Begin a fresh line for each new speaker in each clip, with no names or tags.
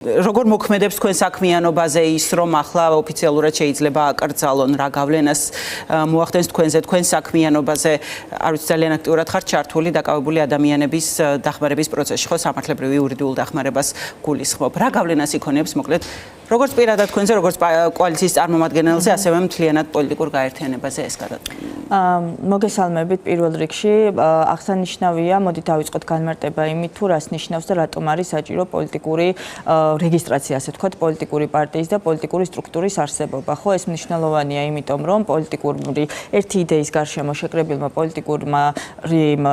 როგორ მოქმედებს თქვენ საქმიანობაზე ის, რომ ახლა ოფიციალურად შეიძლება აკრძალონ რა გავლენას მოახდენს თქვენ საქმიანობაზე, არ ვიცი ძალიან აქტიურად ხართ ჩართული დაკავებული ადამიანების დახმარების პროცესში, ხო, სამართლებრივ იურიდიულ დახმარებას გულისხმობ. რა გავლენას იქონებს, მოკლედ, როგორც პირადად თქვენზე, როგორც კოალიციის წარმომადგენელზე, ასევე მთლიანად პოლიტიკურ გაერთიანებაზე ეს გადაწყვეტილება.
მოგესალმებით პირველ რიგში, აღსანიშნავია, მოდით დავიწყოთ განმარტება იმით, თუ რას ნიშნავს და რატომ არის საჭირო პოლიტიკური რეგისტრაცია, ასე ვთქვათ, პოლიტიკური პარტიის და პოლიტიკური სტრუქტურის არსებობა. ხო, ეს მნიშვნელოვანია, იმიტომ რომ პოლიტიკური ერთი იდეის გარშემო შეკრებილმა პოლიტიკურმა,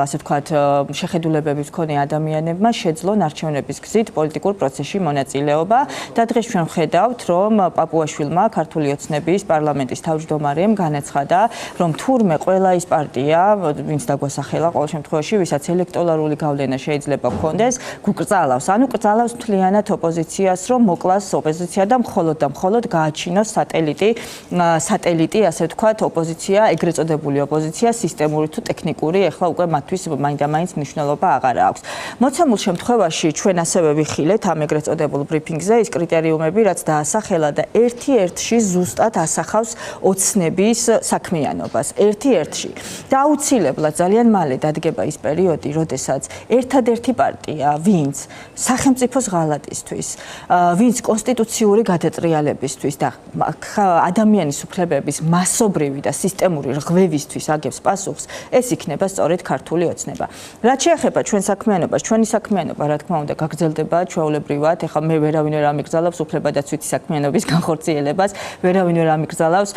ასე ვთქვათ, შეხედულებების მქონე ადამიანებმა შეძლონ არჩევნების გზით პოლიტიკურ პროცესში მონაწილეობა და დღეს ჩვენ ვხედავთ, რომ პაპუაშვილმა ქართული ოცნების პარლამენტის თავმჯდომარემ განაცხადა, რომ თურმე ყველა ის პარტია, ვინც დაგვასახელა ყოველ შემთხვევაში, ვისაც ელექტორალური გავლენა შეიძლება ჰქონდეს, გუკრძალავს. ანუ კრძალავს მთლიანად ოპოზიციას, რომ მოკლას ოპოზიცია და მხოლოდ გააჩინოს სატელიტი, ასე ვთქვათ, ოპოზიცია, ეგრეთ წოდებული ოპოზიცია, სისტემური თუ ტექნიკური, ეხლა უკვე მათთვის მაინდა-მაინც მნიშვნელობა აღარ აქვს. მოცემულ შემთხვევაში ჩვენ ასევე ვიხილეთ ამ ეგრეთ წოდებულ ბრიფინგზე ის კრიტერიუმები, რაც დაასახელა და ერთ-ერთში ზუსტად ასახავს ოცნების საქმიანობას. ერთ-ერთში და აუცილებლად ძალიან მალე დადგება ის პერიოდი, როდესაც ერთადერთი პარტია, ვინც სახელმწიფოს ღალატისთვის, ვინც კონსტიტუციური გადატრიალებისთვის და ადამიანის უფლებების მასობრივი და სისტემური რღვევისთვის აგებს პასუხს, ეს იქნება სწორედ ქართული ოცნება. რაც შეეხება ჩვენ საქმიანობას, ჩვენი საქმიანობა, რა თქმა უნდა, გაგრძელდება ჩვეულებრივად. ეხლა მე ვერავინ ვერ ამიგზავნებს უფლებადაცვითი საქმიანობის განხორციელებას, ვერავინ ვერ ამიგზავნებს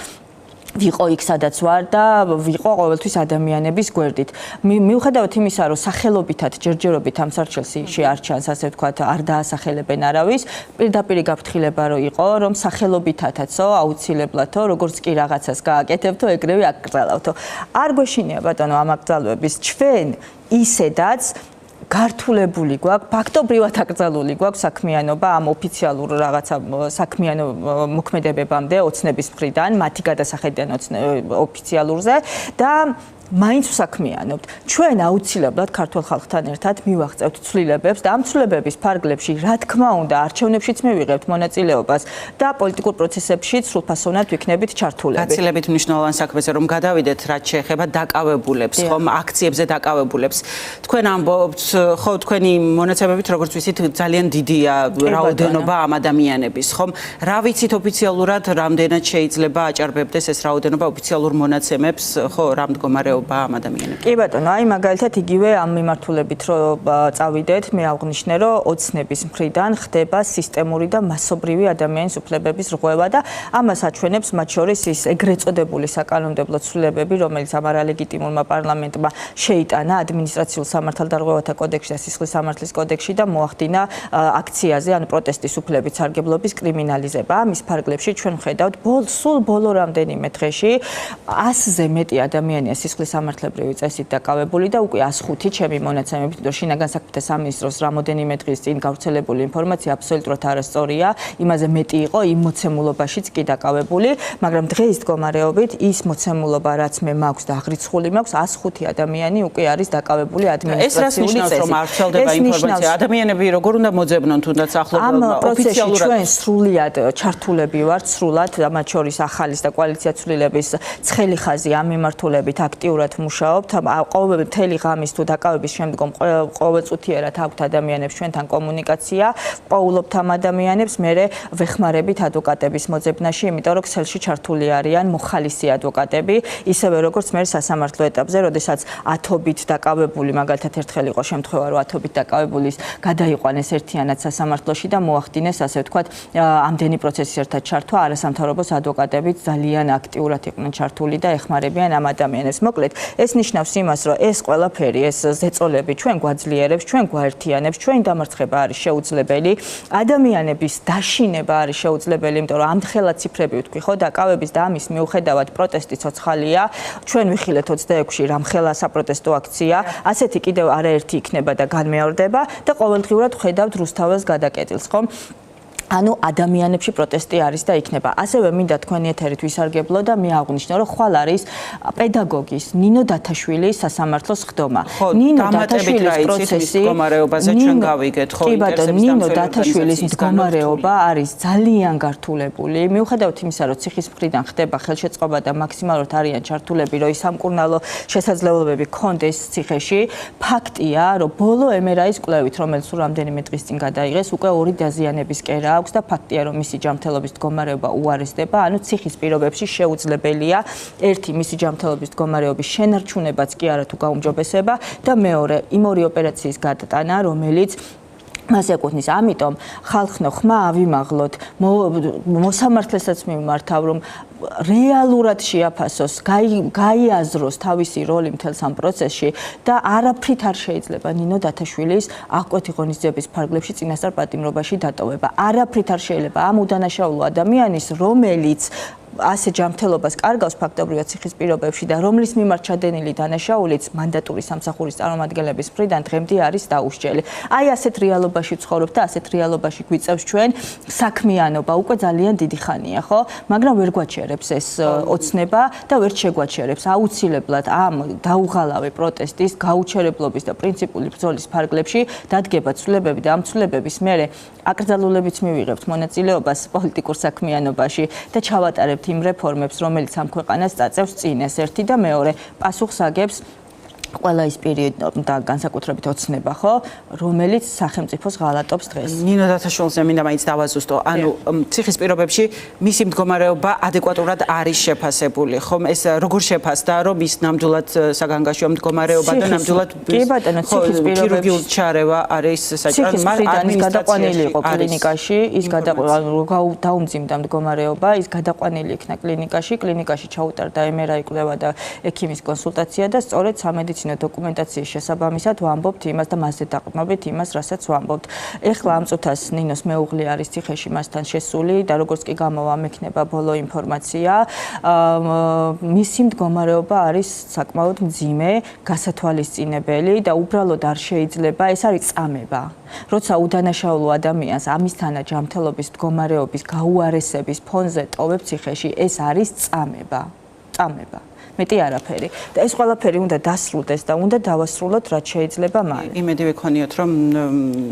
ვიყო იქ სადაც ვარ და ვიყო ყოველთვის ადამიანების გვერდით. მიუხედავად იმისა, რომ სახელობითად ჯერჯერობით ამ სარჩელში არ ჩანს, ასე ვთქვათ, არ დაასახელებენ არავის, პირდაპირ გაფრთხილება რო იყო, რომ სახელობითათაცო, აუცილებლადო, როგორც კი რაღაცას გააკეთებთო, ეგრევე აკრძალავთო. არ გვეშინია ბატონო ამ აკრძალვების, ჩვენ ისედაც გართულებული გვაქვს, ფაქტობრივად აკრძალული გვაქვს საქმიანობა ამ ოფიციალურ რაღაცა საქმიანო მოქმედებებამდე ოცნების მხრიდან, მათი გადასახედიდან ოფიციალურზე და მაინც ვსაქმიანობთ. ჩვენ აუცილებლად ქართულ ხალხთან ერთად მივაღწევთ ცვლილებებს და ამ ცვლილებების ფარგლებში, რა თქმა უნდა, არჩევნებშიც მივიღებთ მონაწილეობას და პოლიტიკურ პროცესებში სრულფასოვნად ვიქნებით ჩართულები.
გაცილებით მნიშვნელოვან საქმეზე რომ გადავიდეთ, რაც შეეხება დაკავებულებს, ხომ, აქციებზე დაკავებულებს. თქვენ ამბობთ, ხო, თქვენი მონაცემებით, როგორც ვიცით, ძალიან დიდია რაოდენობა ამ ადამიანების, ხომ? რა ვიცით ოფიციალურად, რამდენად შეიძლება აჭარბებდეს ეს რაოდენობა ოფიციალურ მონაცემებს, ხო, რა მდგომარეობა ამ ადამიანებს.
კი ბატონო, აი მაგალითად იგივე ამ მიმართულებით რომ წავიდეთ, მე აღვნიშნე, რომ ოცნების მხრიდან ხდება სისტემური და მასობრივი ადამიანის უფლებების რღვევა და ამას აჩვენებს მათ შორის ის ეგრეთ წოდებული საკანონმდებლო ცვლილებები, რომელიც ამ არალეგიტიმურმა პარლამენტმა შეიტანა ადმინისტრაციულ სამართალდარღვევათა კოდექსში და სისხლის სამართლის კოდექსში და მოახდინა აქციაზე, ანუ პროტესტის უფლების სარგებლობის კრიმინალიზება. ამის ფარგლებში ჩვენ ვხედავთ სულ ბოლო რამდენიმე დღეში 100-ზე მეტი ადამიანია სისხლის სამართლებრივი წესით დაკავებული და უკვე 105 ჩემი მონაცემებით, რომ შინაგან საქმეთა სამინისტროს რამოდენიმე დღის წინ გავრცელებული ინფორმაცია აბსოლუტურად არასწორია, იმაზე მეტი იყო იმ მოცემულობაშიც კი დაკავებული, მაგრამ დღეის მდგომარეობით ის მოცემულობა, რაც მე მაქვს და აღრიცხული მაქვს, 105 ადამიანი უკვე არის დაკავებული ადმინისტრაციული წესით.
ეს რას ნიშნავს, რომ არ ვრცელდება ინფორმაცია? ადამიანები როგორ უნდა მოძებნონ თუნდაც ახლობლად
ოფიციალურად? ჩვენ სრულიად ჩართულები ვართ, სრულად, მათ შორის ახალის და კოალიცია ცვლილების ცხელი ხაზი ამ მიმართულებით აქტიურად მუშაობთ. მთელი ღამის თუ დაკავების შემდგომ ყოველწუთიერად აქვთ ადამიანებს ჩვენთან კომუნიკაცია, პოულობთ ამ ადამიანებს, მერე ვეხმარებით ადვოკატების მოძებნაში, იმიტომ რომ ქსელში ჩართული არიან მოხალისი ადვოკატები, ისევე როგორც მე სასამართლო ეტაპზე, როდესაც ათობით დაკავებული, მაგალითად ერთხელ იყო შემთხვევა, რომ ათობით დაკავებულის გადაიყვანეს ერთიანად სასამართლოში და მოახდინეს, ასე ვთქვათ, ამდენი პროცესის ერთად ჩართვა, არასამთავრობო ადვოკატები ძალიან აქტიურად იყვნენ ჩართული და ეხმარებიან ამ ადამიანებს. მოკლედ, ეს ნიშნავს იმას, რომ ეს ყველაფერი, ეს ზეწოლები ჩვენ გვაძლიერებს, ჩვენ გვაერთიანებს, ჩვენი დამარცხება არის შეუძლებელი, ადამიანების დაშინება არის შეუძლებელი, იმიტომ რომ ამდღელა ციფრები ვთქვი, ხო, დაკავების და ამის მიუხედავად პროტესტი ცოცხალია, ჩვენ ვიხილეთ 26-ში რამხელა საპროტესტო აქცია, ასეთი კიდევ არაერთი იქნება და განმეორდება და ყოველდღიურად ვხედავთ რუსთაველს გადაკეტილს, ხო? ანუ ადამიანებში პროტესტი არის და იქნება. ასევე მინდა თქვენი ეთერით ვისარგებლო და მე აღვნიშნო, რომ ხვალ არის პედაგოგის ნინო დათაშვილის სასამართლოს ხდომა. ნინო დათაშვილის პროცესი
მდგომარეობაზე ჩვენ გავიგეთ, ხო,
კი ბატონო, ნინო დათაშვილის მდგომარეობა არის ძალიან გართულებული. მიუხედავად იმისა, რომ ციხის მხრიდან ხდება ხელშეწყობა და მაქსიმალურად არიან ჩართულები, რომ ის სამკურნალო შესაძლებლობები ქონდეს ციხეში, ფაქტია, რომ ბოლო MRI-ის კვლევით, რომელიც რამდენიმე დღის წინ გადაიღეს, უკვე 2 დაზიანების კერა აქვს და ფაქტია, რომ მისი ჯანმრთელობის მდგომარეობა უარესდება, ანუ ციხის პირობებში შეუძლებელია ერთი მისი ჯანმრთელობის მდგომარეობის შენარჩუნებაც კი არა თუ გაუმჯობესება და მეორე იმ ორი ოპერაციის გადატანა, რომელიც მას ეკუთვნის. ამიტომ ხალხნო ხმა ავიმაღლოთ, მოსამართლესაც მიმართავ, რომ რეალურად შეაფასოს, გაიაზროს თავისი როლი მთელ ამ პროცესში და არაფრით არ შეიძლება ნინო დათაშვილის აღკვეთი ღონისძიების ფარგლებში წინასწარ პატიმრობაში დატოვება. არაფრით არ შეიძლება ამ უდანაშაულო ადამიანის, რომელიც ასე ჯანმრთელობას კარგავს ფაქტობრივად ციხის პირობებში და რომლის მიმართ ჩადენილი დანაშაულიც მანდატური სამსახურის წარმომადგენლების მხრიდან დღემდე არის დაუსჯელი. აი ასეთ რეალობაში ვცხოვრობ და ასეთ რეალობაში გვიწევს ჩვენ საქმიანობა უკვე ძალიან დიდი ხანია, ხო? მაგრამ ვერ გვაჩერებს ეს ოცნება და ვერ შეგვაჩერებს აუცილებლად ამ დაუღალავი პროტესტის, გაუჩერებლობის და პრინციპული ბრძოლის ფარგლებში დადგება ცვლილებები და ამ ცვლილებების მერე აკრძალულებიც მივიღებთ მონაწილეობას პოლიტიკურ საქმიანობაში და ჩავატარებთ იმ რეფორმებს, რომელიც ამ ქვეყანას წაწევს წინეს, ერთი და მეორე პასუხს აგებს ყველა ის პერიოდი და განსაკუთრებით ოცნება, ხო, რომელიც სახელმწიფოს ღალატობს დღეს.
ნინო დათაშვილზე მინდა მაინც დავაზუსტო, ანუ ციხის პირობებში მისი მდგომარეობა ადეკვატურად არის შეფასებული, ხომ? ეს როგორ შეფასდა, რომ ის ნამდვილად საგანგაშო მდგომარეობა და ნამდვილად
კი ბატონო, ციხის პირობებში
ჩარევა არის საჭირო,
მაგრამ ის გადაყვანილი იყო კლინიკაში, ის დაუმძიმდა მდგომარეობა, ის გადაყვანილი იქნა კლინიკაში, კლინიკაში ჩაუტარდა MRI კვლევა და ექიმის კონსულტაცია და სწორედ სამედიცინო დოკუმენტაციის შესაბამისად ვამბობთ იმას და მასზე დაყრდნობით იმას, რასაც ვამბობთ. ეხლა ამ წუთას ნინოს მეუღლე არის ციხეში მასთან შესული და როგორც კი გამოვა მექნება ბოლო ინფორმაცია, მისი მდგომარეობა არის საკმაოდ მძიმე, გასათვალისწინებელი და უბრალოდ არ შეიძლება, ეს არის წამება. როცა უდანაშაულო ადამიანს ამისთანა ჯანმრთელობის მდგომარეობის გაუარესების ფონზე ტოვებ ციხეში, ეს არის წამება. მეტი არაფერი და ეს ყველაფერი უნდა დასრულდეს და უნდა დავასრულოთ რაც შეიძლება მალე.
იმედი ვექონიოთ, რომ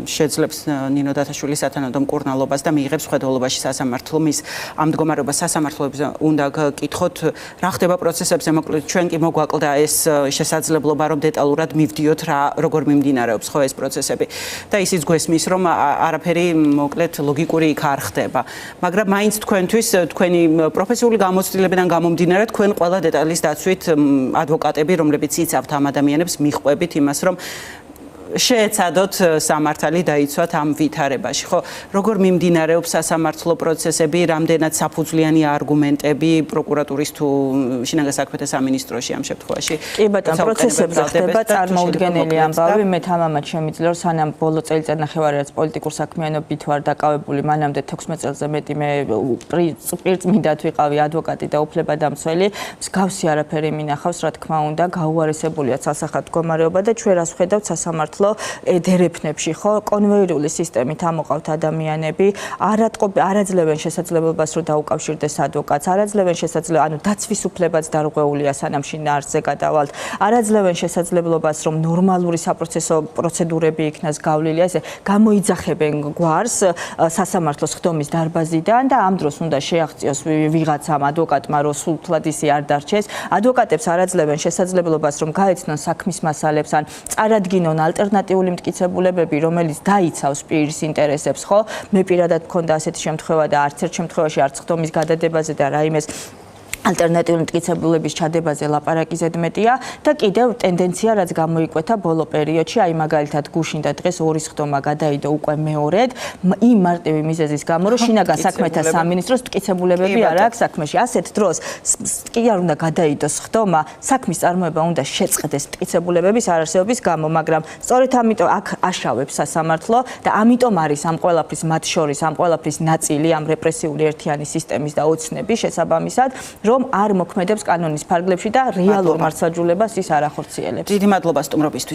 შეძლებს ნინო დათაშვილის სათანადო მკურნალობას და მიიღებს ხედველობაში სასამართლო. მის ამ მდგომარეობას სასამართლოებზე უნდა გკითხოთ, რა ხდება პროცესებზე, მოკლედ ჩვენ კი მოგვაკლდა ეს შესაძლებლობა, რომ დეტალურად მივდიოთ როგორ მიმდინარეობს ხო ეს პროცესები. და ისიც გვესმის, რომ არაფერი მოკლედ ლოგიკური იქ არ ხდება. მაგრამ მაინც თქვენთვის, თქვენი პროფესიული გამოცდილებიდან გამომდინარე, თქვენ ყველა დეტალის დაცვით ადვოკატები, რომლებიც იცავთ ამ ადამიანებს, მიხვებით იმას, რომ შეეცადოთ სამართალი დაიცვათ ამ ვითარებაში, ხო? როგორ მიმდინარეობს სასამართლო პროცესები, რამდენად საფუძვლიანი არგუმენტები პროკურატურის თუ შინაგან საქმეთა სამინისტროში ამ შემთხვევაში?
კი ბატონო, პროცესებზე ხდება წარმოუდგენელი ამბავი, მე თამამად შემიძლია, რომ სანამ ბოლო წელიწად ნახევარი რაც პოლიტიკურ საქმიანობით ვარ დაკავებული, მანამდე 16 წელზე მეტი მე პირწმინდად ვიყავი ადვოკატი და უფლებადამცველი, მსგავსი არაფერი მინახავს, რა თქმა უნდა, გაუარესებულია ცალსახად მდგომარეობა და ჩვენ რას ვხედავთ სასამართლო დერეფნებში, ხო, კონვეირული სისტემით ამოყავთ ადამიანები, არაძლევენ შესაძლებლობას, რომ დაუკავშირდეს ადვოკატს, არაძლევენ შესაძლებლობას, ანუ დაცვის უფლებაც დარღვეულია სანამ შინაარსზე გადავალთ, არაძლევენ შესაძლებლობას, რომ ნორმალური საპროცესო პროცედურები იქნას გავლილი, ესე გამოიძახებენ გვარს სასამართლოს ხდომის დარბაზიდან და ამ დროს უნდა შეაღწიოს ვიღაცამ ადვოკატმა, რომ სულთლად ისი არ დარჩეს. ადვოკატებს არაძლევენ შესაძლებლობას, რომ გაეცნონ საქმის მასალებს ან წარადგინონ ალტერნატიული მტკიცებულებები, რომელიც დაიცავს პირის ინტერესებს, ხო? მე პირადად მქონდა ასეთი შემთხვევა და არც ერთ შემთხვევაში არც ხდომის გადადებაზე და რაიმეს ალტერნატიული მტკიცებულების ჩადებაზე ლაპარაკი ზედმეტია და კიდევ ტენდენცია რაც გამოიკვეთა ბოლო პერიოდში, აი მაგალითად გუშინ და დღეს ორის ხდომა გადაიდო უკვე მეორედ, იმ მარტივი მიზეზის გამო, რომ შინაგან საქმეთა სამინისტროს მტკიცებულებები არ აქვს საქმეში. ასეთ დროს კი არ უნდა გადაიდოს ხდომა, საქმის წარმოება უნდა შეწყდეს მტკიცებულებების არარსებობის გამო, მაგრამ სწორედ ამიტომ აქ აშავებს სასამართლო და ამიტომ არის ამ ყველაფრის მათ შორის ამ ყველაფრის ნაწილი ამ რეპრესიული ერთიანი სისტემის და ოცნების შესაბამისად, რომ არ მოქმედებს კანონის ფარგლებში და რეალურ მართლმსაჯულებას ის არ ახორციელებს.
დიდი მადლობა სტუმრობისთვის.